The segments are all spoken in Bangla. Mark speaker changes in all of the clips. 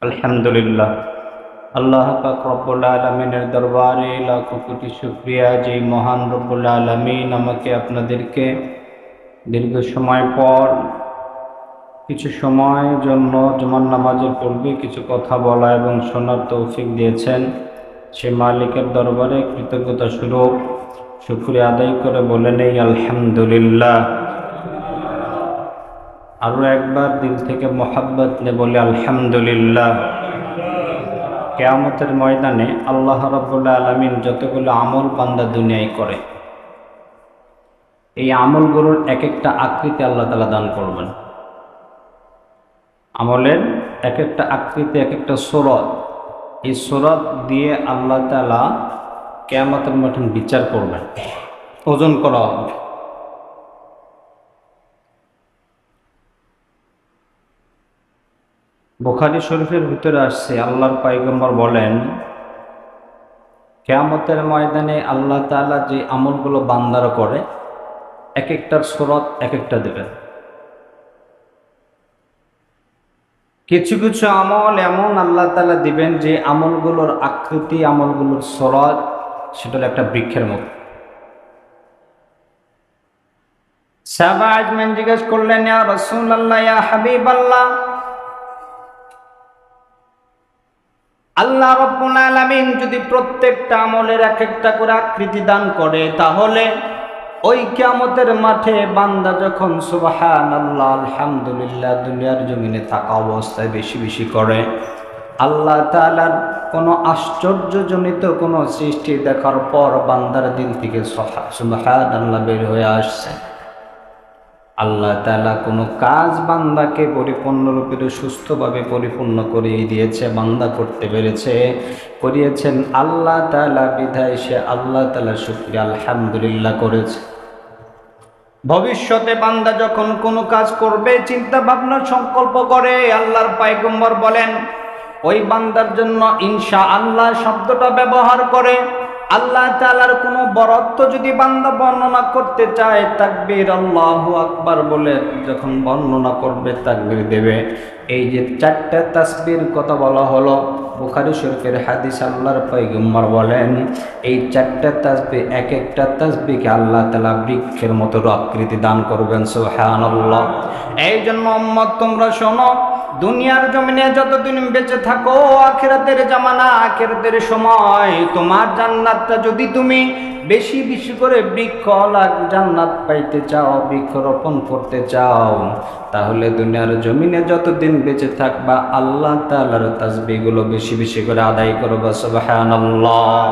Speaker 1: আলহামদুলিল্লাহ। আল্লাহ পাক রব্বুল আলামিনের দরবারে লাখো কোটি শুকরিয়া যে মহান রব্বুল আলামিন আমাকে আপনাদেরকে দীর্ঘ সময় পর কিছু সময়ের জন্য জুমার নামাজের পূর্বে কিছু কথা বলা এবং শোনার তৌফিক দিয়েছেন। সে মালিকের দরবারে কৃতজ্ঞতা স্বরূপ শুকরিয়া আদায় করে বলে নেই আলহামদুলিল্লাহ। আরও একবার দিল থেকে মোহাব্বত নিয়ে বলে আলহামদুলিল্লাহ। কিয়ামতের ময়দানে আল্লাহ রাব্বুল আলামিন যতগুলো আমল বান্দা দুনিয়ায় করে, এই আমলগুলোর এক একটা আকৃতি আল্লাহ তাআলা দান করবেন। আমলের এক একটা আকৃতি, এক একটা সূরত, এই সূরত দিয়ে আল্লাহ তাআলা কিয়ামতের মাঠে বিচার করবেন, ওজন করা হবে। বুখারী শরীফের ভিতরে আসছে, আল্লাহর পয়গম্বর বলেন, কিয়ামতের ময়দানে আল্লাহ তাআলা যে আমলগুলো বান্দারা করে এক একটার সূরত এক একটা দেবেন। কিছু কিছু আমল এমন আল্লাহ তাআলা দিবেন যে আমলগুলোর আকৃতি, আমলগুলোর সূরত সেটা একটা বৃক্ষের মতো। সাহাবা আজমাইন জিজ্ঞেস করলেন, ইয়া রাসূলুল্লাহ, ইয়া হাবিবাল্লাহ, আল্লাহ রাব্বুল আলামিন যদি প্রত্যেকটা আমলের এক একটা করে আকৃতি দান করে, তাহলে ওই কিয়ামতের মাঠে বান্দা যখন সুবহানাল্লাহ আলহামদুলিল্লাহ দুনিয়ার জমিনে থাকা অবস্থায় বেশি বেশি করে, আল্লাহ তাআলার কোনো আশ্চর্যজনিত কোনো সৃষ্টি দেখার পর বান্দার দিল থেকে সুবহানাল্লাহ বের হয়ে আসছে। আল্লাহ তাআলা কোনো কাজ বান্দাকে পরিপূর্ণরূপে সুস্থভাবে পরিপূর্ণ করিয়ে দিয়েছে, বান্দা করতে পেরেছে, করিয়েছেন আল্লাহ তাআলা, বিধায় সে আল্লাহ তাআলার শুকরিয়া আলহামদুলিল্লাহ করেছে। ভবিষ্যতে বান্দা যখন কোনো কাজ করবে চিন্তা ভাবনা সংকল্প করে, আল্লাহর পয়গম্বর বলেন ওই বান্দার জন্য ইনশাআল্লাহ শব্দটা ব্যবহার করে। আল্লাহ তাআলার কোনো বরত্ব যদি বান্দা বর্ণনা করতে চায়, তাকবীর আল্লাহু আকবার বলে যখন বর্ণনা করবে তাকবীর দেবে। এই যে চারটা তাসবির কথা বলা হলো, বুখারী শরীফের হাদিস, আল্লাহর পয়গম্বর বলেন এই চারটা তাসবিহ, এক একটা তাসবিহকে আল্লাহ তাআলা বৃক্ষের মতো আকৃতি দান করবেন। সুবহানাল্লাহ। এই জন্য উম্মত তোমরা শোনো, দুনিয়ার জমিনে যতদিন বেঁচে থাকো, আখিরাতের জামানা, আখিরাতের সময় তোমার জান্নাতটা যদি তুমি বেশি বেশি করে বৃক্ষওয়ালা জান্নাত পাইতে চাও, বৃক্ষরোপণ করতে চাও, তাহলে দুনিয়ার জমিনে যতদিন বেঁচে থাকবা আল্লাহ তাআলার তাসবিহগুলো বেশি বেশি করে আদায় করবা। সুবহানাল্লাহ।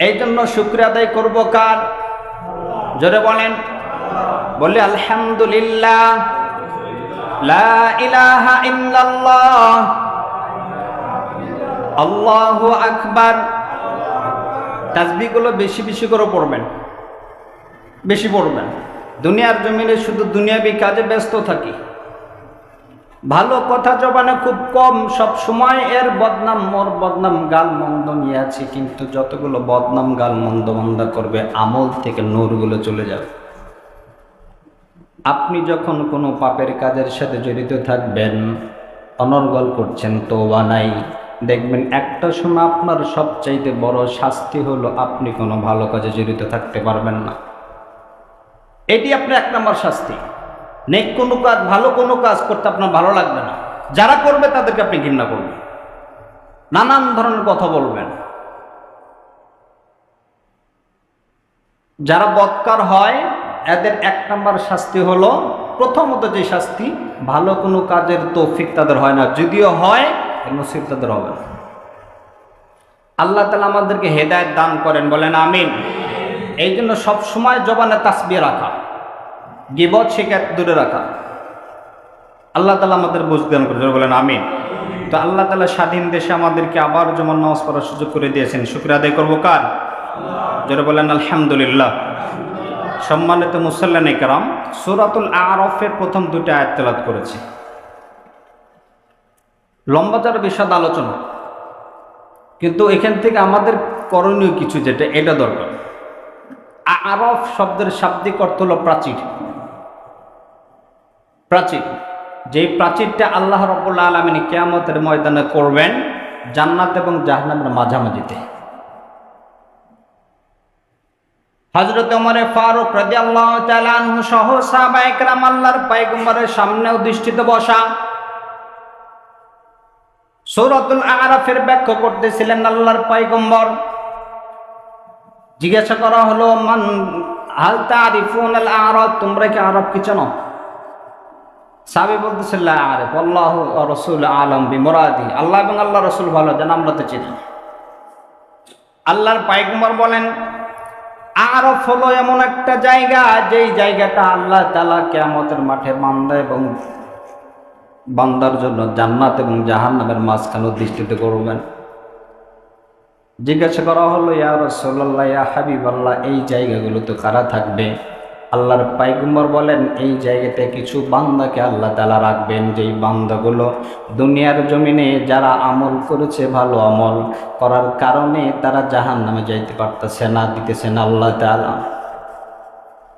Speaker 1: এই জন্য শুকরিয়া আদায় করব কার? জোরে বলেন, বলে আলহামদুলিল্লাহ, লা ইলাহা ইল্লাল্লাহ, আল্লাহু আকবার। তাসবিহগুলো বেশি বেশি করে পড়বেন, বেশি পড়বেন। দুনিয়ার জমিনে শুধু দুনিয়াবি কাজে ব্যস্ত থাকি, ভালো কথা জবানে খুব কম, সব সময় এর বদনাম, মোর বদনাম, গাল মন্দ নিয়ে আছি, কিন্তু যতগুলো বদনাম গাল মন্দ বান্দা করবে আমল থেকে নূরগুলো চলে যাবে। আপনি যখন কোনো পাপের কাজের সাথে জড়িত থাকবেন, অনর্গল করছেন, তওবা নাই, দেখবেন একটা সময় আপনার সবচাইতে বড় শাস্তি হলো আপনি কোনো ভালো কাজে জড়িত থাকতে পারবেন না। এটি আপনার এক নম্বর শাস্তি। নেক কোনো কাজ, ভালো কোনো কাজ করতে আপনার ভালো লাগবে না, যারা করবে তাদেরকে আপনি ঘৃণা করবেন, নানান ধরনের কথা বলবেন। যারা বদকার হয় এদের এক নম্বর শাস্তি হলো, প্রথমত যে শাস্তি, ভালো কোনো কাজের তৌফিক তাদের হয় না, যদিও হয় নসিব তাদের হবে না। আল্লাহ তাআলা আমাদেরকে হেদায়েত দান করেন, বলেন আমিন। এই জন্য সবসময় জবানে তাসবিহ রাখা, গীবত শিকায়ত দূরে রাখা। আল্লাহ তাআলা আমাদের বুঝ দান করেন, বলেন আমিন। তো আল্লাহ তাআলা স্বাধীন দেশে আমাদেরকে আবার জুমার নামাজ পড়ার সুযোগ করে দিয়েছেন, শুকরিয়া আদায় করবো কার? যারা বলেন আলহামদুলিল্লাহ। সম্মানিত মুসল্লিয়ান ইকরাম, সূরাতুল আরাফের প্রথম দুটি আয়াত তেলাওয়াত করেছি। লম্বা যারা বিশদ আলোচনা, কিন্তু এখান থেকে আমাদের করণীয় কিছু, যেটা এটা দরকার। আরাফ শব্দের শাব্দিক অর্থ হলো প্রাচীর, প্রাচীর। যে প্রাচীরটা আল্লাহ রাব্বুল আলামিন কিয়ামতের ময়দানে করবেন জান্নাত এবং জাহান্নামের মাঝামাঝিতে। হযরত ওমর ফারুক রাদিয়াল্লাহু তাআলা আনহু সহ সাহাবায়ে কেরাম আল্লাহর পয়গম্বরের সামনে অধিষ্ঠিত বসা সূরাতুল আরাফের ব্যাখ্যা করতেছিলেন আল্লাহর পয়গম্বর। জিজ্ঞাসা করা হলো, মান হাল তারিফুনাল আরাব, তোমরা কি আরব কি জানো? সাহাবী বলতেছেন লা আরিফ, আল্লাহু ওয়া রাসূলু আলাম বিমুরাদি, আল্লাহ এবং আল্লাহ রাসূল ভালো জানেন, আমরা তো চিনি। আল্লাহর পয়গম্বর বলেন, আরব হলো এমন একটা জায়গা যেই জায়গাটা আল্লাহ তাআলা কিয়ামতের মাঠে বান্দা এবং বান্দার জন্য জান্নাত এবং জাহান্নামের মাঝখানে অধিষ্ঠিত করবেন। জিজ্ঞাসা করা হলো, ইয়া রাসূলুল্লাহ, ইয়া হাবিবাল্লাহ, এই জায়গাগুলোতে কারা থাকবে? আল্লাহর পয়গম্বর বলেন, এই জায়গাতে কিছু বান্দাকে আল্লাহ তাআলা রাখবেন, যেই বান্দাগুলো দুনিয়ার জমিনে যারা আমল করেছে, ভালো আমল করার কারণে তারা জাহান্নামে যাইতে পারতেছে না, দিতেছে না আল্লাহ তাআলা।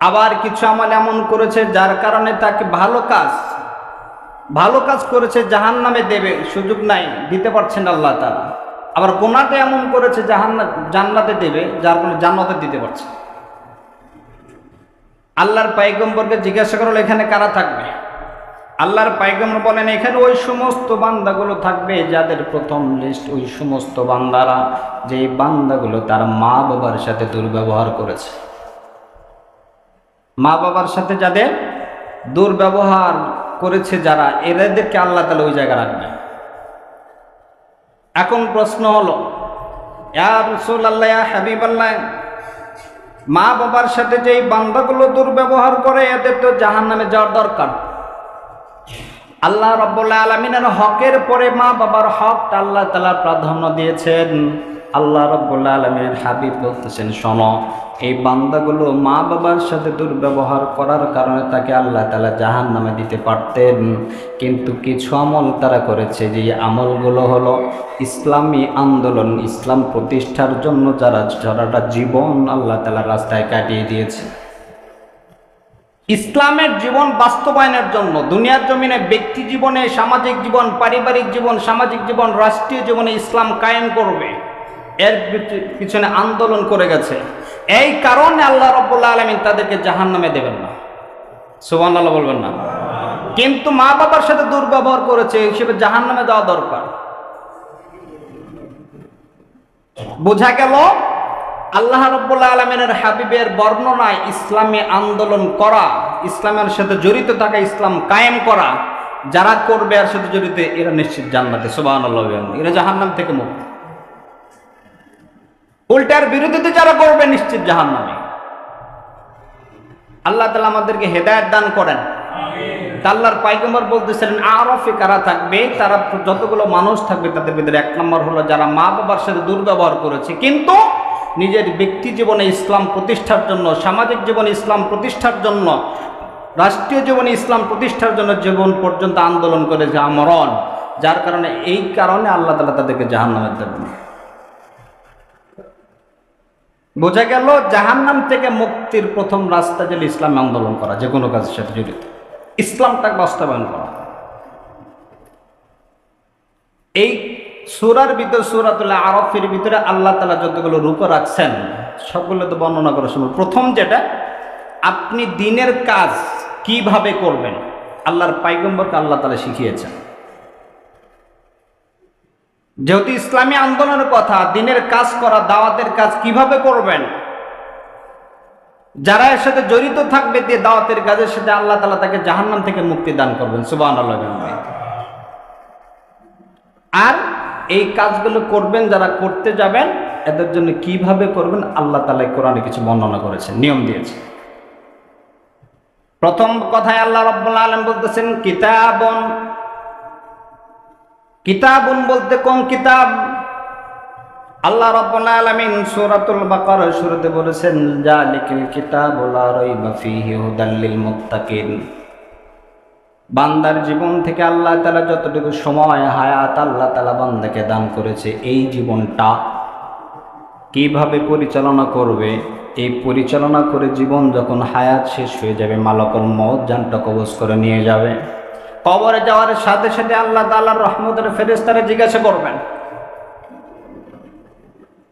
Speaker 1: আবার কিছু আমল এমন করেছে যার কারণে তাকে ভালো কাজ করেছে জাহান্নামে দেবে, সুযোগ নাই, দিতে পারছেন আল্লাহ তাআলা। আবার কোনটা এমন করেছে জান্নাতে দেবে, যার কারণে জান্নাতে দিতে পারছে। আল্লাহর পয়গম্বরকে জিজ্ঞাসা করলো, এখানে কারা থাকবে? আল্লাহর পয়গম্বর বলেন, এখানে ওই সমস্ত বান্দাগুলো থাকবে যাদের প্রথম লিস্ট ওই সমস্ত বান্দারা যেই বান্দাগুলো তার মা বাবার সাথে দুর্ব্যবহার করেছে। মা বাবার সাথে যাদের দুর্ব্যবহার করেছে যারা, এদেরকে আল্লাহ তাআলা ওই জায়গায় রাখবে। এখন প্রশ্ন হলো, ইয়া রাসূলুল্লাহ, ইয়া হাবিবাল্লাহ, মা বাবার সাথে যেই বান্দাগুলো দুর্ব্যবহার করে এদের তো জাহান্নামে যাওয়ার দরকার। আল্লাহ রাব্বুল আলামিনের হকের পরে মা বাবার হকটা আল্লাহ তাআলা প্রাধান্য দিয়েছেন। আল্লাহ রাব্বুল আলামিনের হাবিব বলতেছেন, শোনো, এই বান্দাগুলো মা বাবার সাথে দুর্ব্যবহার করার কারণে তাকে আল্লাহ তাআলা জাহান্নামে দিতে পারতেন, কিন্তু কিছু আমল তারা করেছে, যে আমলগুলো হলো ইসলামী আন্দোলন, ইসলাম প্রতিষ্ঠার জন্য যারা সারাটা জীবন আল্লাহ তাআলার রাস্তায় কাটিয়ে দিয়েছে। ইসলামের জীবন বাস্তবায়নের জন্য দুনিয়ার জমিনে ব্যক্তি জীবনে, সামাজিক জীবন, পারিবারিক জীবন, সামাজিক জীবন, রাষ্ট্রীয় জীবনে ইসলাম কায়েম করবে, এর পিছনে আন্দোলন করে গেছে। এই কারণে আল্লাহ রাব্বুল আলামিন তাদেরকে জাহান্নামে দেবেন না, সুবহানাল্লাহ বলবেন না। কিন্তু মা বাবার সাথে দুর্ব্যবহার করেছে হিসেবে জাহান্নামে যাওয়া দরকার। বোঝা গেল আল্লাহ রাব্বুল আলামিনের হাবিবের বর্ণনায় ইসলামী আন্দোলন করা, ইসলামের সাথে জড়িত থাকা, ইসলাম কায়েম করা যারা করবে এর সাথে জড়িত, এরা নিশ্চিত জান্নাতে, সুবহানাল্লাহ, এরা জাহান্নাম থেকে মুক্ত। উল্টার বিরোধিতা যারা করবে নিশ্চিত জাহান্নামে। আল্লাহ তাআলা আমাদেরকে হেদায়েত দান করেন। আল্লাহর পয়গম্বর বলতেছিলেন, আরফে কারা থাকবে? তারা যতগুলো মানুষ থাকবে তাদের ভিতরে এক নম্বর হলো যারা মা বাবার সাথে দুর্ব্যবহার করেছে, কিন্তু নিজের ব্যক্তি জীবনে ইসলাম প্রতিষ্ঠার জন্য, সামাজিক জীবনে ইসলাম প্রতিষ্ঠার জন্য, রাষ্ট্রীয় জীবনে ইসলাম প্রতিষ্ঠার জন্য জীবন পর্যন্ত আন্দোলন করেছে, আমরণ, যার কারণে এই কারণে আল্লাহ তাআলা তাদেরকে জাহান্নামে দেবেন। বোঝা গেল জাহান্নাম থেকে মুক্তির প্রথম রাস্তা হলো ইসলাম আন্দোলন করা, যে কোনো কাজের সাথে জড়িত ইসলামটাকে বাস্তবায়ন করা। এই সূরার ভিতরে, সূরাতুল আরাফের ভিতরে আল্লাহ তাআলা যতগুলো রূপ রাখছেন সবগুলো তো বর্ণনা করা সম্ভব। প্রথম যেটা, আপনি দিনের কাজ কিভাবে করবেন আল্লাহর পয়গম্বরকে আল্লাহ তাআলা শিখিয়েছেন। যেহেতু ইসলামী আন্দোলনের কথা, দিনের কাজ করা, দাওয়াতের কাজ কিভাবে করবেন, যারা এর সাথে জড়িত থাকবে যে দাওয়াতের কাজের সাথে, আল্লাহ তাআলা তাকে জাহান্নাম থেকে মুক্তি দান করবেন, সুবহানাল্লাহ। আর এই কাজগুলো করবেন যারা করতে যাবেন, এদের জন্য কিভাবে করবেন আল্লাহ তাআলা কোরআনে কিছু বর্ণনা করেছেন, নিয়ম দিয়েছেন। প্রথম কথায় আল্লাহ রাব্বুল আলামিন বলতেছেন কিতাবুন। কিতাবুন বলতে কোন কিতাব? আল্লাহ রাব্বুল আলামিন সূরাতুল বাকারা শুরুতে বলেছেন, জালিকাল কিতাবু লা রাইবা ফীহি হুদাল লিল মুত্তাকিন। বান্দার জীবন থেকে আল্লাহ তাআলা যতটুকু সময় হায়াত আল্লাহ তাআলা বান্দাকে দান করেছে, এই জীবনটা কিভাবে পরিচালনা করবে, এই পরিচালনা করে জীবন যখন হায়াত শেষ হয়ে যাবে, মালাকুল মউত জানটা কবজ করে নিয়ে যাবে, কবরে যাওয়ার সাথে সাথে আল্লাহ তাআলার রহমতের ফেরেশতারা জিজ্ঞাসা করবেন,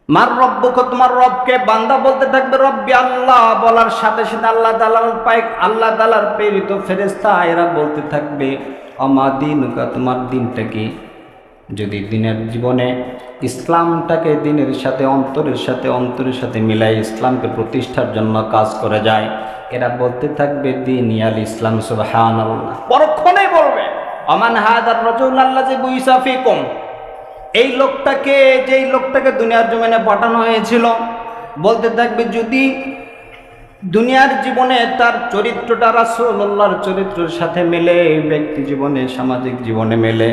Speaker 1: মার রব্বুক, তোমার রবকে? বান্দা বলতে থাকবে রব্বি আল্লাহ। বলার সাথে সাথে আল্লাহ তাআলার প্রেরিত ফেরেশতা এরা বলতে থাকবে অমা দীনুকা, তোমার দিনটা কি? যদি দিনের জীবনে ইসলামটাকে দিনের সাথে অন্তরের সাথে মিলাই ইসলামকে প্রতিষ্ঠার জন্য কাজ করে যায়, এরা বলতে থাকবে দিনিয়াল ইসলাম। সুবহানাল্লাহ। পরক্ষণেই বলবে আমান হাদার রাজুল আল্লাযী বুইসা ফীকুম, এই লোকটাকে দুনিয়ার জমিনে পাঠানো হয়েছিল। বলতে থাকবে যদি দুনিয়ার জীবনে তার চরিত্রটা রাসূলুল্লাহর চরিত্রের সাথে মেলে, ব্যক্তি জীবনে সামাজিক জীবনে মেলে,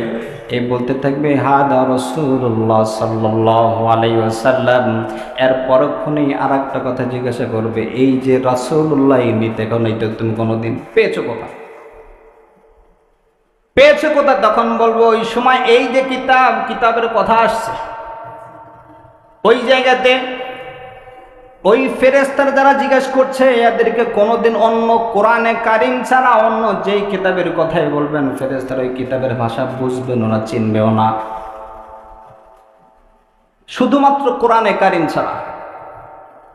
Speaker 1: এই বলতে থাকবে হাদা রাসূলুল্লাহ সাল্লাল্লাহু আলাইহি ওয়াসাল্লাম। এর পরক্ষণেই আর একটা কথা জিজ্ঞাসা করবে, এই যে রাসূলুল্লাহ নিতে এখন এইটা তুমি কোনোদিন পেয়েছো কোথায়? তখন বলবো ওই সময় এই যে কিতাবের কথা আসছে, ওই জায়গাতে ওই ফেরেশতারা যারা জিজ্ঞাসা করছে এদেরকে কোনোদিন অন্য কোরআনে কারিম ছাড়া অন্য যেই কিতাবের কথাই বলবেন, ফেরেশতারা ওই কিতাবের ভাষা বুঝবেন না, চিনবেও না। শুধুমাত্র কোরআনে কারিম ছাড়া,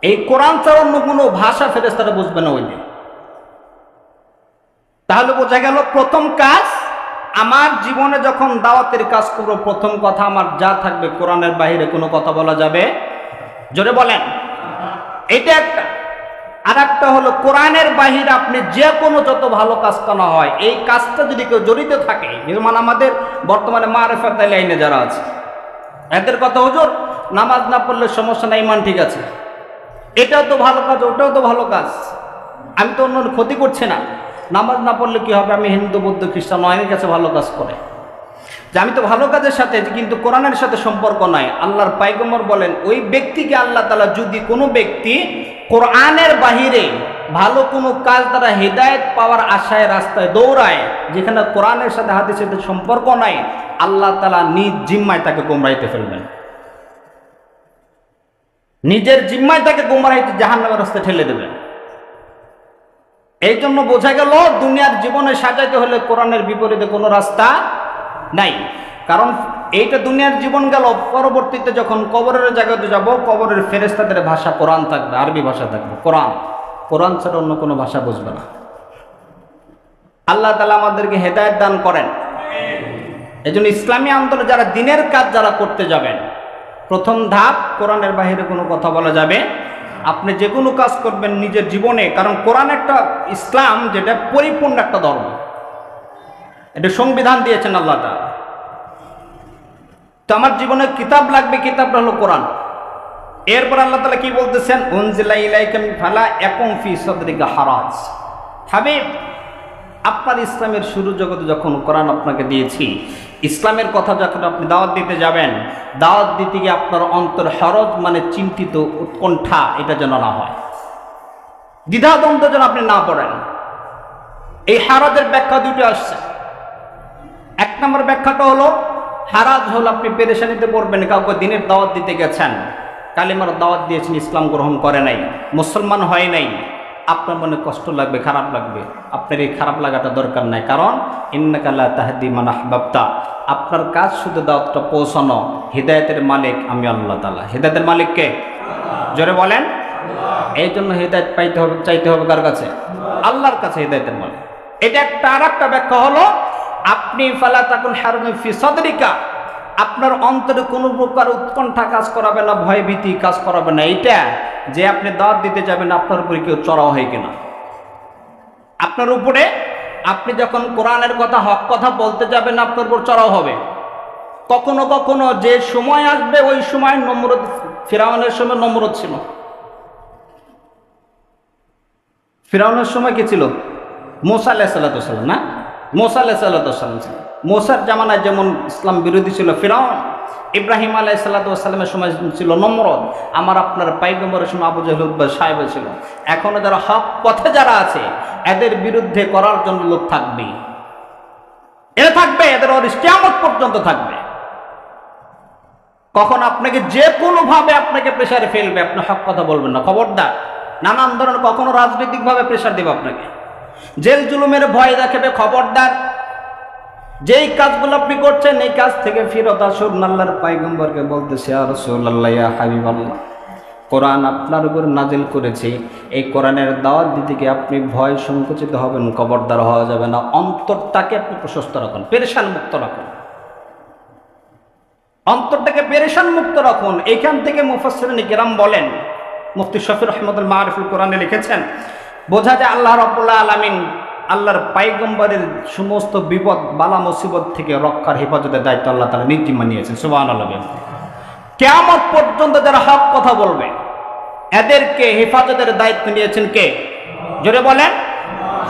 Speaker 1: এই কোরআন ছাড়া অন্য কোনো ভাষা ফেরেশতারা বুঝবে না ওই দিন। তাহলে বোঝা গেল প্রথম কাজ, আমার জীবনে যখন দাওয়াতের কাজ করবো, প্রথম কথা আমার যা থাকবে কোরআনের বাইরে কোনো কথা বলা যাবে। জোরে বলেন। এটা একটা। আর একটা হলো কোরআনের বাহিরে আপনি যে কোনো যত ভালো কাজ করা হয়, এই কাজটা যদি কেউ জড়িত থাকে, যেমন আমাদের বর্তমানে মারিফাত লাইনে যারা আছে এদের কথা, হুজুর নামাজ না পড়লে সমস্যা নাই, ইমান ঠিক আছে, এটাও তো ভালো কাজ, ওটাও তো ভালো কাজ, আমি তো অন্য ক্ষতি করছি না, নামাজ না পড়লে কি হবে, আমি হিন্দু বৌদ্ধ খ্রিস্টান, অনেকের কাছে ভালো কাজ করে, যে আমি তো ভালো কাজের সাথে কিন্তু কোরআনের সাথে সম্পর্ক নাই। আল্লাহর পয়গম্বর বলেন ওই ব্যক্তিকে আল্লাহ তাআলা যদি কোনো ব্যক্তি কোরআনের বাহিরে ভালো কোনো কাজ দ্বারা হেদায়েত পাওয়ার আশায় রাস্তায় দৌড়ায়, যেখানে কোরআনের সাথে হাদিসের সাথে সম্পর্ক নাই, আল্লাহ তাআলা নিজ জিম্মায় তাকে গোমরাইতে ফেলবেন, নিজের জিম্মায় তাকে গোমরাইতে জাহান্নামের রাস্তায় ঠেলে দেবেন। এই জন্য বোঝা গেল দুনিয়ার জীবনে সাজাইতে হলে কোরআনের বিপরীতে কোনো রাস্তা নাই। কারণ এইটা দুনিয়ার জীবন গেল, পরবর্তীতে যখন কবরের জায়গাতে যাব, কবরের ফেরেশতাদের ভাষা কোরআন থাকবে, আরবি ভাষা থাকবে, কোরআন ছাড়া অন্য কোনো ভাষা বুঝবে না। আল্লাহ তাআলা আমাদেরকে হেদায়েত দান করেন। এই জন্য ইসলামী আন্দোলনে যারা দিনের কাজ যারা করতে যাবেন, প্রথম ধাপ কোরআনের বাইরে কোনো কথা বলা যাবে। আপনি যে কোনো কাজ করবেন নিজের জীবনে, কারণ কোরআন একটা ইসলাম যেটা পরিপূর্ণ একটা ধর্ম, এটা সংবিধান দিয়েছেন আল্লাহ তাআলা। তো আমার জীবনে কিতাব লাগবে, কিতাবটা হলো কোরআন। এরপর আল্লাহ তাআলা কি বলতেছেন, উনজিলা ইলাইকা ফালা ইয়াকুম ফি সাদরিকা হারাজ। হাবিব, আপনার ইসলামের শুরু জগতে যখন কোরআন আপনাকে দিয়েছি, ইসলামের কথা যখন আপনি দাওয়াত দিতে যাবেন, দাওয়াত দিতে গিয়ে আপনার অন্তর হরজ মানে চিন্তিত, উৎকণ্ঠা এটা যেন না হয়, দ্বিধাদ্বন্দ্ব যেন আপনি না পড়েন। এই হারাজের ব্যাখ্যা দুটো আসছে। এক নম্বর ব্যাখ্যাটা হলো, হারাজ হলো আপনি পেরেশানিতে পড়বেন, কাউকে দিনের দাওয়াত দিতে গেছেন, কালিমার দাওয়াত দিয়েছেন, ইসলাম গ্রহণ করে নাই, মুসলমান হয় নাই, আপনার মনে কষ্ট লাগবে, খারাপ লাগবে। আপনার এই খারাপ লাগাটা দরকার নাই, কারণ ইন্নাকা লা তাহদি মান আহবাবতা, আপনার কাজ শুধু দাওয়াতটা পৌঁছানো। হিদায়াতের মালিক আমি আল্লাহ তাআলা। হিদায়াতের মালিক কে? জোরে বলেন। এই জন্য হিদায়াত চাইতে হবে কার কাছে? আল্লাহর কাছে হিদায়াতের মালিক। এটা একটা। আর একটা ব্যাখ্যা হলো, আপনি ফালা তাকুন হারমি ফি সাদরিকা, আপনার অন্তরে কোনো প্রকার উৎকণ্ঠা কাজ করাবে না, ভয় ভীতি কাজ করাবে না। এইটা যে আপনি দাওয়াত দিতে যাবেন, আপনার উপরে কেউ চড়াও হয় কিনা, আপনার উপরে আপনি যখন কোরআনের কথা, হক কথা বলতে যাবেন, আপনার উপর চড়াও হবে। কখনো কখনো যে সময় আসবে, ওই সময় নমরুদ, ফিরাউনের সময় নমরুদ ছিল। ফিরাউনের সময় কি ছিল? মুসা আলাইহিস সালাম, না? মুসা আলাইহিস সালাম ছিল। মুসার জামানায় যেমন ইসলাম বিরোধী ছিল ফিরাউন, ইব্রাহিম আলাইহিস সালামের সময় ছিল নমরুদ, আমার আপনার পয়গম্বরের সময় আবু জাহল উতবা সাহেব ছিল। এখনো যারা হক পথে যারা আছে, এদের বিরুদ্ধে করার জন্য লোক থাকবে, এরা থাকবে, এদের কিয়ামত পর্যন্ত থাকবে। কখন আপনাকে যে কোনোভাবে আপনাকে প্রেসারে ফেলবে, আপনি হক কথা বলবেন না, খবরদার। নানান ধরনের কখনো রাজনৈতিকভাবে প্রেসার দেবে আপনাকে, জেল জুলুমের ভয় দেখাবে, খবরদার। যেই কাজগুলো আপনি করছেন এই কাজ থেকে ফিরত আসুন। আল্লাহর পয়গম্বরকে বলতেছে, ইয়া রাসূলুল্লাহ, ইয়া হাবিবাল্লাহ, কোরআন আপনার উপর নাজিল করেছি, এই কোরআনের দাওয়াত দিতে গিয়ে আপনি ভয় সংকুচিত হবেন, খবরদার হওয়া যাবে না। অন্তরটাকে আপনি প্রশস্ত রাখুন, পেরেশান মুক্ত রাখুন, অন্তরটাকে পেরেশান মুক্ত রাখুন। এইখান থেকে মুফাসসিরিন কিরাম বলেন, মুফতি শফি রহমতুল মারিফুল কোরআনে লিখেছেন, বোঝা যায় আল্লাহ রাব্বুল আলামিন আল্লাহর পয়গম্বরের সমস্ত বিপদ বালা মুসিবত থেকে রক্ষার হেফাজতের দায়িত্ব আল্লাহ তাআলা নিজ জিম্মা নিয়েছেন। সুবহানাল্লাহ। কিয়ামত পর্যন্ত যারা হক কথা বলবে এদেরকে হেফাজতের দায়িত্ব নিয়েছেন কে? জোরে বলেন।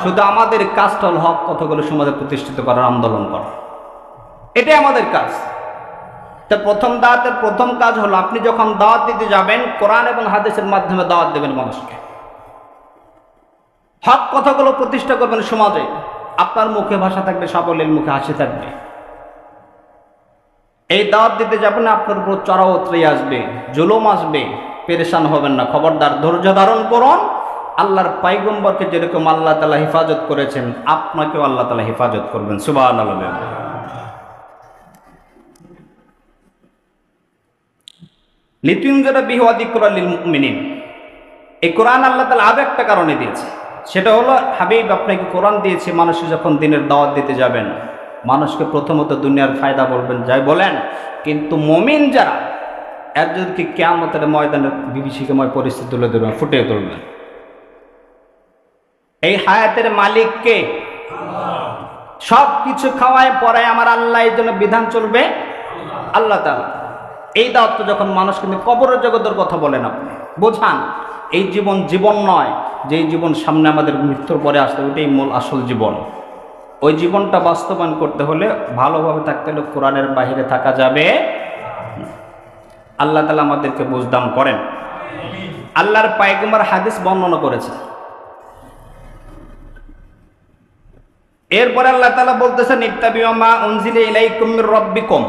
Speaker 1: শুধু আমাদের কাজটা হল হক কথাগুলো সমাজে প্রতিষ্ঠিত করার, আন্দোলন করা, এটাই আমাদের কাজ। তা প্রথম দাওয়াতের প্রথম কাজ হলো আপনি যখন দাওয়াত দিতে যাবেন কোরআন এবং হাদিসের মাধ্যমে দাওয়াত দেবেন মানুষকে, হক কথাগুলো প্রতিষ্ঠা করবেন সমাজে। আপনার মুখে ভাষা থাকবে, সকলের মুখে হাসি থাকবে। এই দাওয়াত দিতে যাবেন, আপনার উপর চড়াও উতরে আসবে, জুলুম আসবে, পেরেশান হবেন না। খবরদার, ধৈর্য ধারণ করুন। আল্লাহর পয়গম্বরকে যেরকম আল্লাহ তাআলা হেফাজত করেছেন, আপনাকেও আল্লাহ তাআলা হেফাজত করবেন। সুবহানাল্লাহ। লিতুনজিরা বিহি ওয়া যিকরা লিল মুমিনিন, এই কোরআন আল্লাহ তাআলা আরো একটা কারণে দিয়েছে, সেটা হলো হাবিব আপনাকে কোরআন দিয়েছে মানুষকে যখন দিনের দাওয়াত দিতে যাবেন, মানুষকে প্রথমত দুনিয়ার ফায়দা বলবেন, যাই বলেন, কিন্তু মুমিন যারা এদেরকে কিয়ামতের ময়দানে বিভীষিকাময় পরিস্থিতি তুলে ধরবেন, ফুটিয়ে তুলবেন। এই হায়াতের মালিক কে? সব কিছু খাওয়ায় পরায় আমার আল্লাহ, এই জন্য বিধান চলবে আল্লাহ তাআলা। এই দাওয়াত যখন মানুষ কিন্তু কবরের জগতের কথা বলেন, আপনি বোঝান এই জীবন জীবন নয়, যেই জীবন সামনে আমাদের মৃত্যুর পরে আসতে, ওইটাই মূল আসল জীবন। ওই জীবনটা বাস্তবায়ন করতে হলে, ভালোভাবে থাকতে হলে কোরআনের বাহিরে থাকা যাবে। আল্লাহ তাআলা আমাদেরকে বুঝদান করেন। আল্লাহর পয়গম্বর হাদিস বর্ণনা করেছে। এরপরে আল্লাহ তাআলা বলতেছেন, ইত্তাবিউ মা উনজিলা ইলাইকুম মির রাব্বিকুম,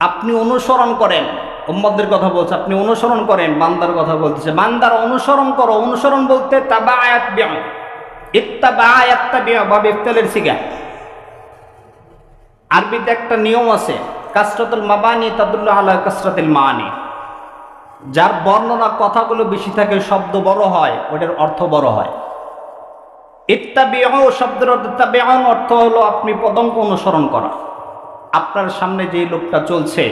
Speaker 1: আপনি অনুসরণ করেন। উম্মতদের কথা বলছে, আপনি অনুসরণ করেন। বান্দার কথা বলতেছে, বান্দার অনুসরণ করো। অনুসরণ বলতে তাবাআত বিআ, ইত্তাবা ইয়াত্তাবিউ বা ইফতালের সিগা। আরবিতে একটা নিয়ম আছে, কাসরাতুল মাবানি তাদুল্লু আলা কাসরাতিল মানি। যার বর্ণনা কথাগুলো বেশি থাকে, শব্দ বড় হয়, ওটার অর্থ বড় হয়। ইত্তাবিউ শব্দের অর্থ, তাবিউন অর্থ হলো আপনি পদঙ্ক অনুসরণ করা। আপনার সামনে যে লোকটা চলছে,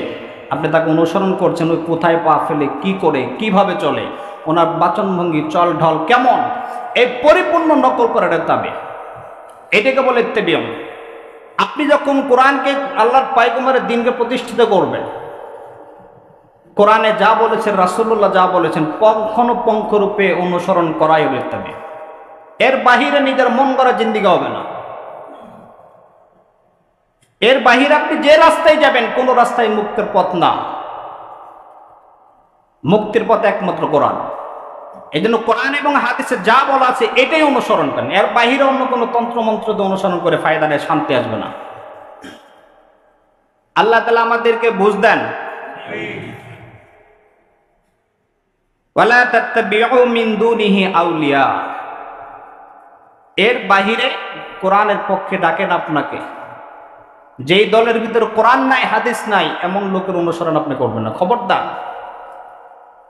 Speaker 1: আপনি তাকে অনুসরণ করছেন, ওই কোথায় পা ফেলে, কি করে, কিভাবে চলে, ওনার বাচনভঙ্গি, চল ঢল কেমন, এই পরিপূর্ণ নকল করার তাবে, এটাকে বলে ইত্তাবিউ। আপনি যখন কোরআনকে, আল্লাহর পয়গম্বরের দ্বীনকে প্রতিষ্ঠিত করবেন, কোরআনে যা বলেছেন, রাসূলুল্লাহ যা বলেছেন, পঙ্খরূপে অনুসরণ করাই হলো ইত্তাবিউ। এর বাহিরে নিজের মন গড়া জিন্দেগি হবে না। এর বাহিরে আপনি যে রাস্তায় যাবেন, কোন রাস্তায় মুক্তির পথ না। মুক্তির পথ একমাত্র কোরআন। এই জন্য কোরআন এবং হাদিসে যা বলা আছে এটাই অনুসরণ করেন। এর বাহিরে অন্য কোনো তন্ত্রমন্ত্র অনুসরণ করে ফায়দা নেই, শান্তি আসবে না। আল্লাহ তাআলা আমাদেরকে বুঝ দেন। ওয়ালা তাত্তাবিউ মিন দুনিহি আউলিয়া, এর বাহিরে কোরআনের পক্ষে ডাকেন আপনাকে, যেই দলের ভিতরে কোরআন নাই, হাদিস নাই, এমন লোকের অনুসরণ আপনি করবেন না। খবরদার,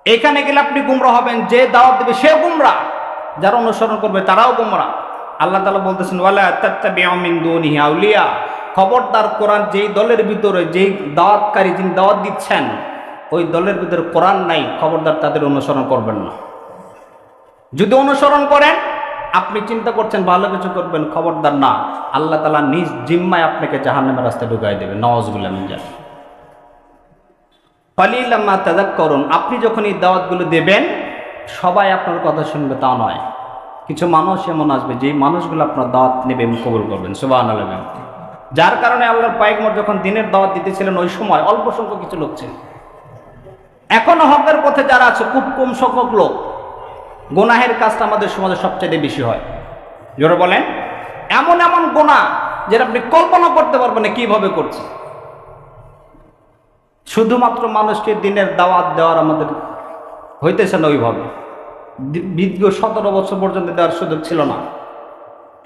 Speaker 1: এখানে গেলে আপনি গুমরা হবেন। যে দাওয়াত দেবে সে গুমরা, যারা অনুসরণ করবে তারাও গুমরা। আল্লাহ তাআলা বলতেছেন, ওয়ালা তাত্তাবিউ মিন দুনিহি আউলিয়া, খবরদার, কোরআন যেই দলের ভিতরে, যেই দাওয়াতকারী, যিনি দাওয়াত দিচ্ছেন, ওই দলের ভিতরে কোরআন নাই, খবরদার তাদের অনুসরণ করবেন না। যদি অনুসরণ করেন, আপনি চিন্তা করছেন ভালো কিছু করবেন, খবরদার না, আল্লাহ তাআলা নিজ জিম্মায় আপনাকে জাহান্নামের রাস্তায় ঢুকাই দেবে। নাউযুবিল্লাহ মিন যালিক। কালিলাম মা তাযাক্কারুন, আপনি যখন এই দাওয়াতগুলো দেবেন, সবাই আপনার কথা শুনবে তা নয়। কিছু মানুষ এমন আসবে, যেই মানুষগুলো আপনার দাওয়াত নেবে এবং কবুল করবেন। সুবহানাল্লাহ। যার কারণে আল্লাহর পয়গম্বর যখন দিনের দাওয়াত দিতেছিলেন, ওই সময় অল্প সংখ্যক কিছু লোক ছিল। এখনো হকের পথে যারা আছে, খুব কম সংখ্যক লোক। গুনাহের কাজটা আমাদের সমাজে সবচেয়ে বেশি হয়। জোরে বলেন। এমন এমন গুনাহ যেটা আপনি কল্পনা করতে পারবেন না কিভাবে করছে। শুধুমাত্র মানুষকে দিনের দাওয়াত দেওয়ার আমাদের হইতেছে না ওইভাবে। দীর্ঘ 17 বছর পর্যন্ত দেওয়ার সুযোগ ছিল না।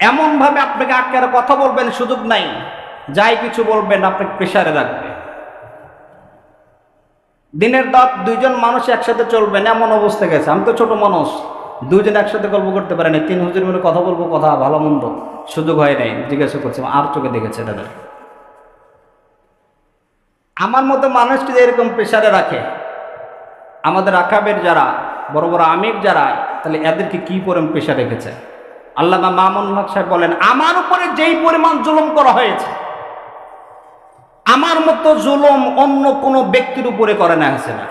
Speaker 1: এমনভাবে আপনাকে আটকে কথা বলবেন, সুযোগ নাই, যাই কিছু বলবেন আপনাকে প্রেশারে রাখবে। দিনের দাঁত দুইজন মানুষ একসাথে চলবেন এমন অবস্থা গেছে। আমি তো ছোট মানুষ, দুইজন একসাথে গল্প করতে পারে না, 3 হুজুর মিলে কথা বলবো, কথা ভালো মন্দ সুযোগ হয় নাই। জিজ্ঞাসা করছি আর চোখে দেখেছে তাদের। আমার মতো মানুষকে এরকম প্রেশারে রাখে, আমাদের আকাবের যারা বড় বড় আমির যারা, তাহলে এদেরকে কি পরিমাণ প্রেশার রেখেছে। আল্লামা মামুনুল হক সাহেব বলেন, আমার উপরে যেই পরিমাণ জুলুম করা হয়েছে, আমার মতো জুলুম অন্য কোনো ব্যক্তির উপরে করে না হয়েছে না।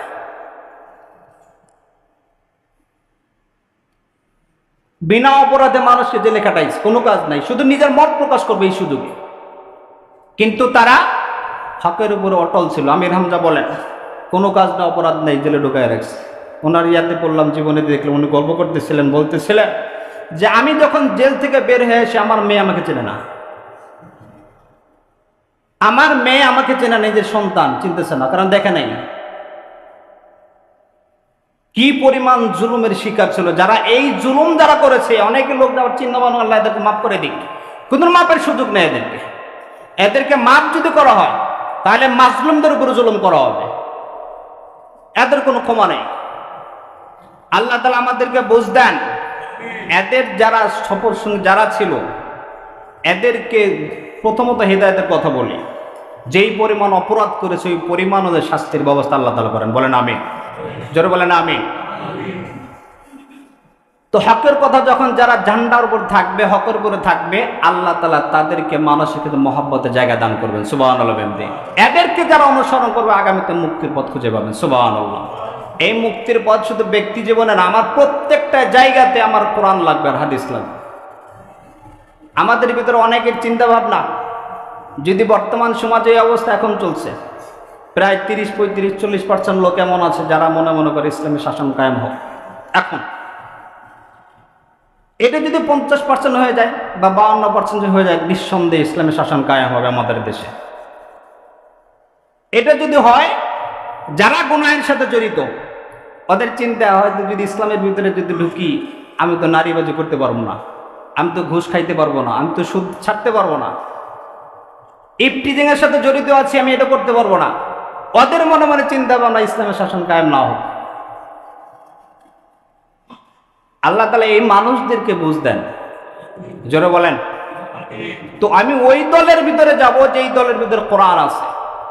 Speaker 1: বিনা অপরাধে মানুষকে জেলে খাটাইছে, কোনো কাজ নাই, শুধু নিজের মত প্রকাশ করবে এই সুযোগে। কিন্তু তারা হকের উপরে অটল ছিল। আমির হামজা বলেন, কোনো কাজ না, অপরাধ নেই, জেলে ঢুকায় রাখছে। ওনার ইয়াতে পড়লাম, জীবনে দেখলাম, উনি গল্প করতেছিলেন, বলতেছিলেন যে আমি যখন জেল থেকে বের হয়ে এসে আমার মেয়ে আমাকে চেনে না, আমার মেয়ে আমাকে চেনে না, নিজের সন্তান চিনতেছে না, কারণ দেখে নাই। কি পরিমাণ জুলুমের শিকার ছিল যারা। এই জুলুম যারা করেছে, অনেকে লোক যাওয়ার চিন্তাভাবনা, আল্লাহ এদেরকে মাফ করে দিক, কোনো মাপের সুযোগ নেই এদেরকে। এদেরকে মাফ যদি করা হয় তাহলে মাজলুমদের উপরে জুলুম করা হবে, এদের কোনো ক্ষমা নেই। আল্লাহ তাআলা আমাদেরকে বুঝ দেন। এদের যারা সফর সঙ্গে যারা ছিল, এদেরকে প্রথমত হেদায়েতের কথা বলি, যেই পরিমাণ অপরাধ করেছে ওই পরিমাণ ওদের শাস্তির ব্যবস্থা আল্লাহ তাআলা করেন। বলেন আমিন, জোরে বলেন আমিন। তো হকের কথা যখন যারা ঝান্ডার উপর থাকবে, হকের উপরে থাকবে, আল্লাহ তাআলা তাদেরকে মানসিক মহব্বতের জায়গা দান করবেন। সুবহানাল্লাহ। এদেরকে যারা অনুসরণ করবে আগামীতে মুক্তির পথ খুঁজে পাবেন। সুবহানাল্লাহ। এই মুক্তির পথ শুধু ব্যক্তি জীবনে না, আমার প্রত্যেকটা জায়গাতে আমার কোরআন লাগবে আর হাদিস লাগবে। আমাদের ভিতরে অনেকের চিন্তা ভাবনা, যদি বর্তমান সমাজে এই অবস্থা এখন চলছে, প্রায় 30-35-40% লোক এমন আছে যারা মনে মনে করে ইসলামের শাসন কায়েম হোক। এখন এটা যদি 50% হয়ে যায় বা 52% হয়ে যায়, নিঃসন্দেহে ইসলামের শাসন কায়েম হবে আমাদের দেশে। এটা যদি হয়, যারা গুনাহের সাথে জড়িত, ওদের চিন্তা হয়তো যদি ইসলামের ভিতরে যদি ঢুকি, আমি তো নারীবাজি করতে পারবো না, আমি তো ঘুষ খাইতে পারবো না, আমি তো সুদ ছাড়তে পারবো না, ইফটিজিং এর সাথে জড়িত আছি, আমি এটা করতে পারবো না। ওদের মনে মনে চিন্তা ভাবনা ইসলামের শাসন কায়েম না হোক। আল্লাহ তাআলা এই মানুষদেরকে বুঝ দেন। জোরে বলেন। তো আমি ওই দলের ভিতরে যাব যেই দলের ভিতরে কোরআন আছে,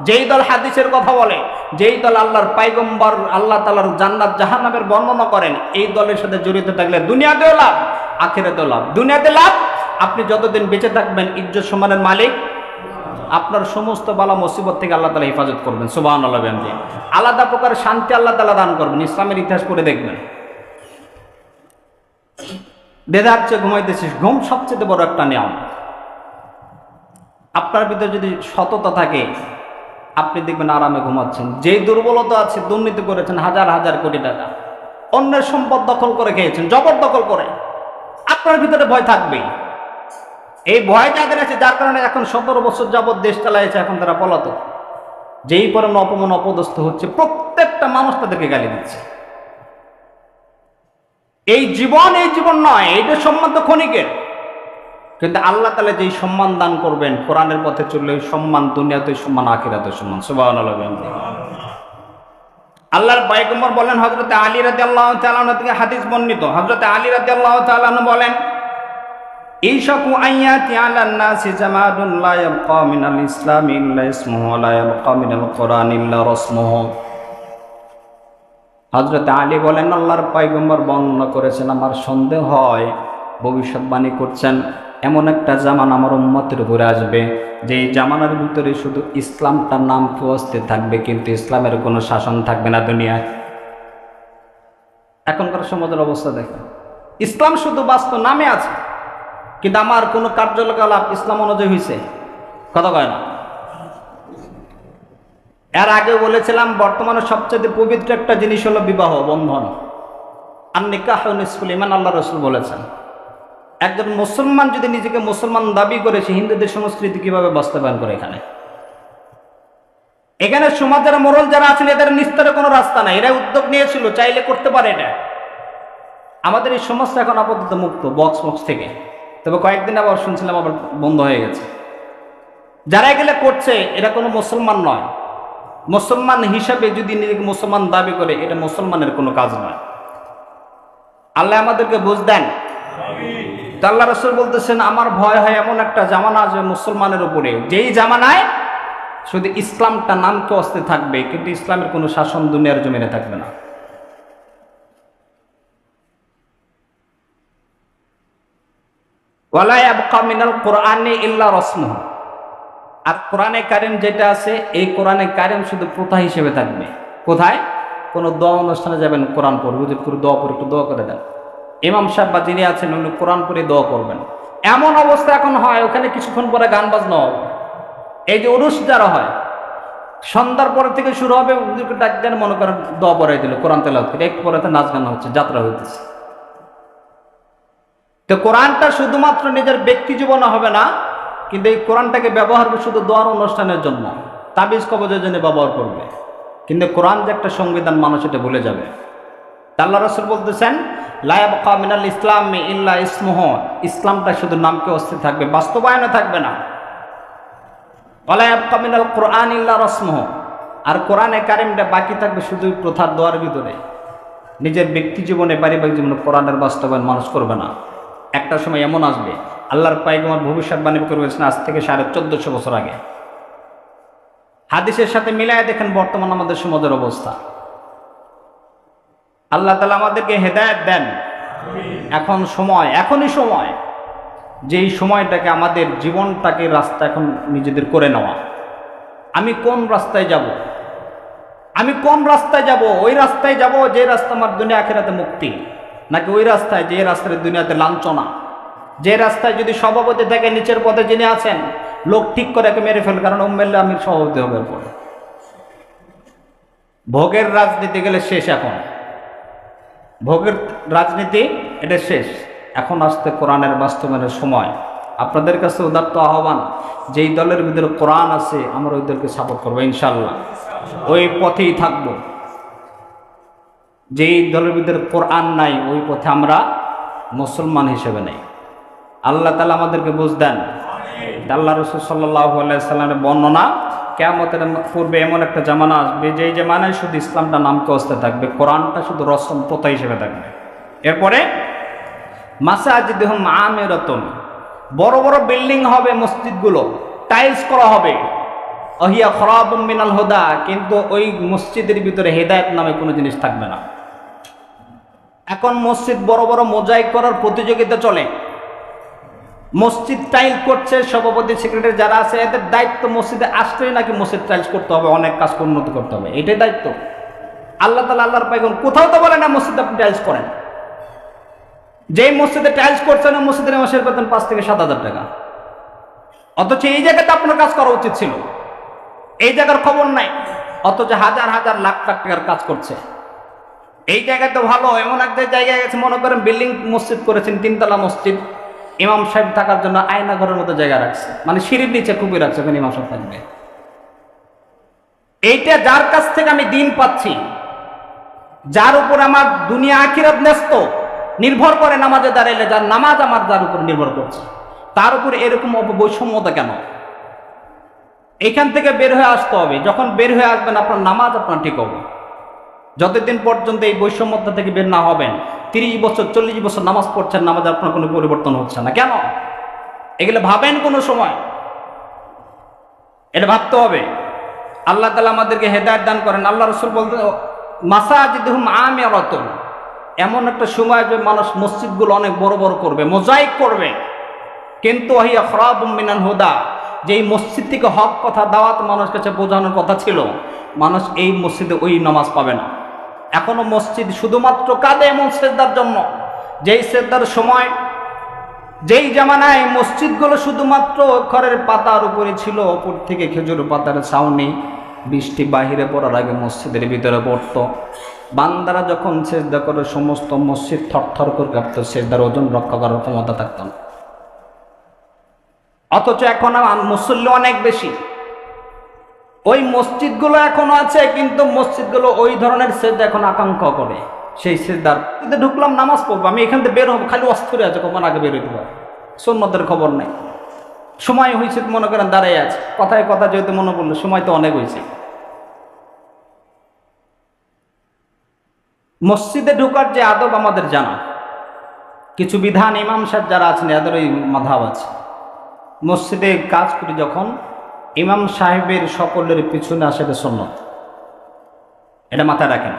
Speaker 1: যেই দল হাদিসের কথা বলে, যেই দল আল্লাহর পয়গম্বর আল্লাহ তাআলার জান্নাত জাহান্নামের বর্ণনা করেন, এই দলের সাথে জড়িত থাকলে দুনিয়াতেও লাভ, আখিরাতেও লাভ। দুনিয়াতে লাভ, আপনি যতদিন বেঁচে থাকবেন ইজ্জত সম্মানের মালিক, আপনার সমস্ত বালা মুসিবত থেকে আল্লাহ তাআলা হেফাজত করবেন। সুবহানাল্লাহ। আলাদা প্রকার শান্তি আল্লাহ তাআলা দান করবেন। ইসলামের ইতিহাস পড়ে দেখবেন, দেদার চেয়ে ঘুমাইতেছিস, ঘুম সবচেয়ে বড় একটা নিয়ম। আপনার ভিতরে যদি সততা থাকে, আপনি দেখবেন আরামে ঘুমাচ্ছেন। যেই দুর্বলতা আছে, দুর্নীতি করেছেন হাজার হাজার কোটি টাকা, অন্যের সম্পদ দখল করে খেয়েছেন, জবরদখল করে, আপনার ভিতরে ভয় থাকবেই। এই ভয় যাদের আছে, যার কারণে এখন 17 বছর যাবৎ দেশ চালাইছে, এখন তারা পলাতক। যেই পরিমাণ অপমান অপদস্থ হচ্ছে, প্রত্যেকটা মানুষ তাদেরকে গালি দিচ্ছে। এই জীবন নয়, এইটা সম্মান তো ক্ষণিকের, কিন্তু আল্লাহ তাআলা যেই সম্মান দান করবেন কোরআনের পথে চললে, ওই সম্মান দুনিয়াতে সম্মান, আখিরাতে সম্মান। সুবহানাল্লাহ। আল্লাহর পয়গম্বর বলেন, হযরত আলী রাদিয়াল্লাহু তাআলা আনহু থেকে হাদিস বর্ণিত, হযরত আলী রাদিয়াল্লাহু তাআলা আনহু বলেন, ইশাকু আয়াতি আলান নাসি জামাদুন লা ইয়াবকা মিনাল ইসলামি ইল্লা ইসমুহু ওয়া লা ইয়াবকা মিনাল কুরআনি ইল্লা রাসমুহু। হযরত আলী বলেন, আল্লাহর পয়গম্বর বর্ণনা করেছেন, আমার সন্দেহ হয়, ভবিষ্যৎবাণী করছেন, এমন একটা জামানা আমার উম্মতের উপরে আসবে, যে জামানার ভিতরে শুধু ইসলামটার নাম অস্তিত্ব থাকবে, কিন্তু ইসলামের কোনো শাসন থাকবে না দুনিয়ায়। এখনকার সমাজের অবস্থা দেখেন, ইসলাম শুধু বাস্তব নামে আছে, কিন্তু আমার কোনো কার্যকলাপ ইসলাম অনুযায়ী হয়েছে কথা কয় না। এর আগে বলেছিলাম, বর্তমানে সবচেয়ে পবিত্র একটা জিনিস হলো বিবাহ বন্ধন, আর নিকাহ নিসফুল ঈমান, আল্লাহ রাসূল বলেছেন। একজন মুসলমান যদি নিজেকে মুসলমান দাবি করে, সে হিন্দুদের সংস্কৃতি কিভাবে বাস্তবায়ন করে? এখানে সমাজের মোড়ল যারা আছেন, এদের নিস্তারে কোনো রাস্তা নাই, এরা উদ্যোগ নিয়েছিল, চাইলে করতে পারে। এটা আমাদের এই সমাজটা এখন আপাতত মুক্ত বক্স থেকে, তবে কয়েকদিন আবার শুনছিলাম আবার বন্ধ হয়ে গেছে। যারা এগুলো করছে এরা কোনো মুসলমান নয়। মুসলমান হিসাবে যদি নিজেকে মুসলমান দাবি করে, এটা মুসলমানের কোনো কাজ নয়। আল্লাহ আমাদেরকে বুঝ দেন। আল্লাহ রাসূল বলতেছেন, আমার ভয় হয় এমন একটা জামানা আসবে মুসলমানের উপরে, যেই জামানায় শুধু ইসলামটা নামকে অস্তে থাকবে, কিন্তু ইসলামের কোনো শাসন দুনিয়ার জমিনে থাকবে না। ওয়ালা ইয়াবকা মিনাল কুরআনি ইল্লা রাসমুহু। আর কোরআনে কারিম যেটা আছে, এই কোরআনে কারিম শুধু প্রথা হিসেবে থাকবে। কোথায়? কোনো দোয়া অনুষ্ঠানে যাবেন, কোরআন পড়বে, যদি পুরো দোয়া পড়ে একটু দোয়া করে দেন। ইমাম সাহেব বা যিনি আছেন উনি কোরআন পড়ে দোয়া করবেন। এমন অবস্থা এখন হয়, ওখানে কিছুক্ষণ পরে গান বাজনা হবে। এই যে উরুস যারা হয়, সন্ধ্যার পরে থেকে শুরু হবে, ডাক দেন, মনে করেন দোয়া পড়াই দিল, কোরআন তেলাওয়াত করে, একটু পরে নাচ গান হচ্ছে, যাত্রা হইতেছে। তো কোরআনটা শুধুমাত্র নিজের ব্যক্তি জীবনে হবে না, কিন্তু এই কোরআনটাকে ব্যবহার করবে শুধু দোয়ার অনুষ্ঠানের জন্য, তাবিজ কবজের জন্য ব্যবহার করবে। কিন্তু কোরআন যে একটা সংবিধান, মানুষ এটা ভুলে যাবে। আল্লাহ রাসূল বলতেছেন, লা ইয়াবকা মিনাল ইসলামি ইল্লা ইসমুহু। ইসলামটা শুধু নামকে অস্তিত্ব থাকবে, বাস্তবায়নে থাকবে না। ওয়ালা ইয়াবকা মিনাল কুরআনি ইল্লা রাসমুহু। আর কোরআনে কারিমটা বাকি থাকবে শুধু প্রথার দোয়ার ভিতরে। নিজের ব্যক্তি জীবনে, পারিবারিক জীবনে কোরআনের বাস্তবায়ন মানুষ করবে না। একটা সময় এমন আসবে, আল্লাহর পয়গম্বর ভবিষ্যৎবাণী করেছেন আজ থেকে 1450 বছর আগে। হাদিসের সাথে মিলায় দেখেন বর্তমান আমাদের সমাজের অবস্থা। আল্লাহ তাআলা আমাদেরকে হেদায়েত দেন। এখন সময়, এখনই সময়, যেই সময়টাকে আমাদের জীবনটাকে রাস্তা এখন নিজেদের করে নেওয়া। আমি কোন রাস্তায় যাব? আমি কোন রাস্তায় যাব? ওই রাস্তায় যাব যে রাস্তা আমার দুনিয়া আখিরাতে মুক্তি, নাকি ওই রাস্তায় যে রাস্তায় দুনিয়াতে লাঞ্ছনা, যে রাস্তায় যদি সভাপতি থেকে নিচের পদে যিনি আছেন লোক ঠিক করে একে মেরে ফেল, কারণ ও মেরলে আমি সভাপতি হবে। পরে ভোগের রাজনীতি গেলে শেষ। এখন ভোগের রাজনীতি এটা শেষ। এখন আসতে কোরআনের বাস্তবায়নের সময়। আপনাদের কাছে উদাত্ত আহ্বান, যেই দলের ভিতরে কোরআন আছে আমরা ওই দলকে সাপোর্ট করবো ইনশাল্লাহ, ওই পথেই থাকব। যেই দলের ভিতরে কোরআন নাই ওই পথে আমরা মুসলমান হিসেবে নেই। আল্লাহ তাআলা আমাদেরকে বুঝ দেন। আল্লাহ রাসূল সাল্লাল্লাহু আলাইহি সাল্লামের বর্ণনা, কিয়ামতের পূর্বে এমন একটা জামানা আসবে যেই জামানায় শুধু ইসলামটা নামকে অস্তে থাকবে, কোরআনটা শুধু রসম প্রথা হিসেবে থাকবে। এরপরে মাসাজিদুহুম আমিরাতুন, বড় বড় বিল্ডিং হবে, মসজিদগুলো টাইলস করা হবে। ওহিয়া খরাবুম মিনাল হুদা, কিন্তু ওই মসজিদের ভিতরে হেদায়েত নামে কোনো জিনিস থাকবে না। এখন মসজিদ বড় বড় মোজাইক করার প্রতিযোগিতা চলে। মসজিদ টাইল করছে, সভাপতি সেক্রেটারি যারা আছে এদের দায়িত্ব মসজিদে আসলেই নাকি মসজিদ টাইলস করতে হবে, অনেক কাজ উন্নত করতে হবে, এটাই দায়িত্ব। আল্লাহ তাআলা, আল্লাহর পয়গম্বর কোথাও তো বলে না মসজিদে আপনি টাইলস করেন। যেই মসজিদে টাইলস করছেন মসজিদের মাসের বেতন 5 থেকে 7,000 টাকা, অথচ এই জায়গাতে আপনার কাজ করা উচিত ছিল। এই জায়গার খবর নাই, অথচ হাজার হাজার লাখ লাখ টাকার কাজ করছে। এই জায়গায় তো ভালো, এমন এক জায়গায় গেছে, মনে করেন বিল্ডিং মসজিদ করেছেন, 3 তলা মসজিদ, ইমাম সাহেব থাকার জন্য আয়না ঘরের মতো জায়গা রাখছে, মানে সিঁড়ির নিচে খুবই রাখছে, ওখানে ইমাম সাহেব থাকবে। এইটা যার কাছ থেকে আমি দিন পাচ্ছি, যার উপর আমার দুনিয়া আখিরাত ন্যস্ত নির্ভর করে, নামাজে দাঁড়াইলে যার নামাজ আমার যার উপর নির্ভর করছে, তার উপর এরকম বৈষম্যতা কেন? এইখান থেকে বের হয়ে আসতে হবে। যখন বের হয়ে আসবেন আপনার নামাজ আপনার ঠিক হবে। যতদিন পর্যন্ত এই বৈষম্যতা থেকে বের না হবেন, 30 বছর 40 বছর নামাজ পড়ছেন, নামাজ আপনার কোনো পরিবর্তন হচ্ছে না কেন? এগুলো ভাবেন কোনো সময়, এটা ভাবতে হবে। আল্লাহ তাআলা আমাদেরকে হেদায়েত দান করেন। আল্লাহ রাসূল বলতেন, মাসাজিদুহুম আমিরাতুন, এমন একটা সময় যে মানুষ মসজিদগুলো অনেক বড় বড় করবে, মোজাইক করবে, কিন্তু ওহিয়া খরাবুম মিনাল হুদা, যেই মসজিদ থেকে হক কথা দাওয়াত মানুষের কাছে বোঝানোর কথা ছিল, মানুষ এই মসজিদে ওই নামাজ পাবে না। এখনো মসজিদ শুধুমাত্র কাঁদে এমন সেজদার জন্য, যেই সেজদার সময়, যেই জামানায় মসজিদগুলো শুধুমাত্র খড়ের পাতার উপরে ছিল, ওপর থেকে খেজুর পাতার ছাউনি, বৃষ্টি বাহিরে পড়ার আগে মসজিদের ভিতরে পড়ত। বান্দারা যখন সেজদা করে সমস্ত মসজিদ থরথর করে কাঁপত, সেজদার ওজন রক্ষা করার ক্ষমতা থাকত না। অথচ এখন মুসল্লি অনেক বেশি, ওই মসজিদগুলো এখনো আছে, কিন্তু মসজিদগুলো ওই ধরনের সেজদা এখন আকাঙ্ক্ষা করে। সেই সেজদার ঢুকলাম, নামাজ পড়বো, আমি এখান থেকে বের হবো, খালি অস্থির আছে কখন আগে বের হইতে পারে, সুন্নতের খবর নেই। সময় হয়েছে মনে করেন দাঁড়াই আছে, কথায় কথা যেহেতু মনে পড়লো, সময় তো অনেক হয়েছে। মসজিদে ঢোকার যে আদব আমাদের জানা, কিছু বিধান ইমাম সাহেব যারা আছেন এদের ওই মাধাব আছে। মসজিদে কাজ করি যখন ইমাম সাহেবের সকলের পিছনে আসে, এটা সুন্নত, এটা মাথায় রাখেন।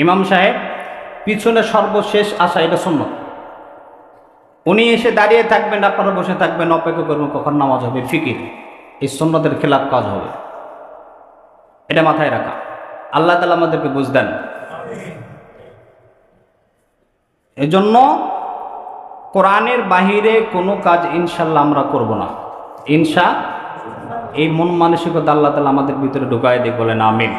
Speaker 1: ইমাম সাহেব পিছনে সর্বশেষ আসা, এটা সুন্নত। উনি এসে দাঁড়িয়ে থাকবেন, আপনারা বসে থাকবেন, অপেক্ষা করবেন কখন নামাজ হবে, ফিকির, এই সুন্নতের খেলাফ কাজ হবে, এটা মাথায় রাখা। আল্লাহ তাআলা আমাদেরকে বুঝ দেন। এজন্য কোরআনের বাহিরে কোনো কাজ ইনশাল্লাহ আমরা করব না। এই মন মানসিকতা আল্লাহ তাআলা আমাদের ভিতরে ঢুকায় দিক, বলেন আমিন।